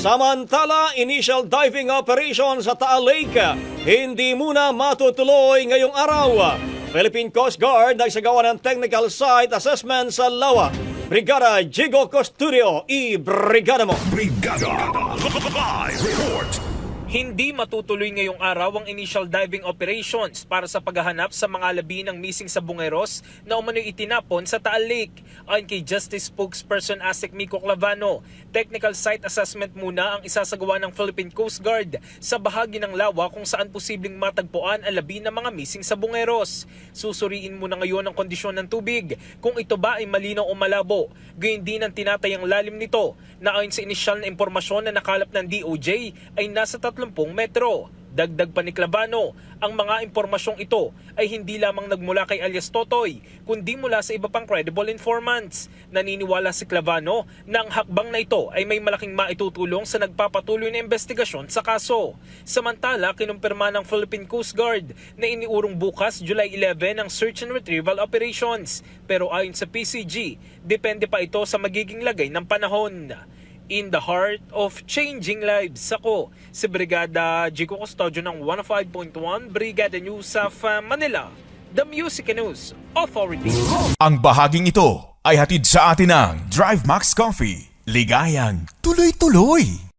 Samantala, initial diving operation sa Taal Lake hindi muna matutuloy ngayong araw. Philippine Coast Guard nagsagawa ng technical site assessment sa Lawa. Brigada Jigo Custodio, i-brigada mo! Brigada Live Report. Hindi matutuloy ngayong araw ang initial diving operations para sa paghahanap sa mga labi ng missing sa Bungeros na umano'y itinapon sa Taal Lake. Ayon kay Justice Spokesperson Asek Miko Clavano, technical site assessment muna ang isasagawa ng Philippine Coast Guard sa bahagi ng Lawa kung saan posibleng matagpuan ang labi ng mga missing sa Bungeros. Susuriin muna ngayon ang kondisyon ng tubig, kung ito ba ay malinaw o malabo. Gayon din ang tinatayang lalim nito na ayon sa inisyal na impormasyon na nakalap ng DOJ ay nasa 30 metro. Dagdag pa ni Clavano, ang mga impormasyong ito ay hindi lamang nagmula kay alias Totoy, kundi mula sa iba pang credible informants. Naniniwala si Clavano na ang hakbang na ito ay may malaking maitutulong sa nagpapatuloy na investigasyon sa kaso. Samantala, kinumpirma ng Philippine Coast Guard na iniurong bukas July 11 ang search and retrieval operations. Pero ayon sa PCG, depende pa ito sa magiging lagay ng panahon. In the heart of changing lives, ako si Brigada Jigo Custodio ng 105.1 Brigada News of Manila, the Music News Authority. Ang bahaging ito ay hatid sa atin ng Drive Max Coffee. Ligayang tuloy-tuloy.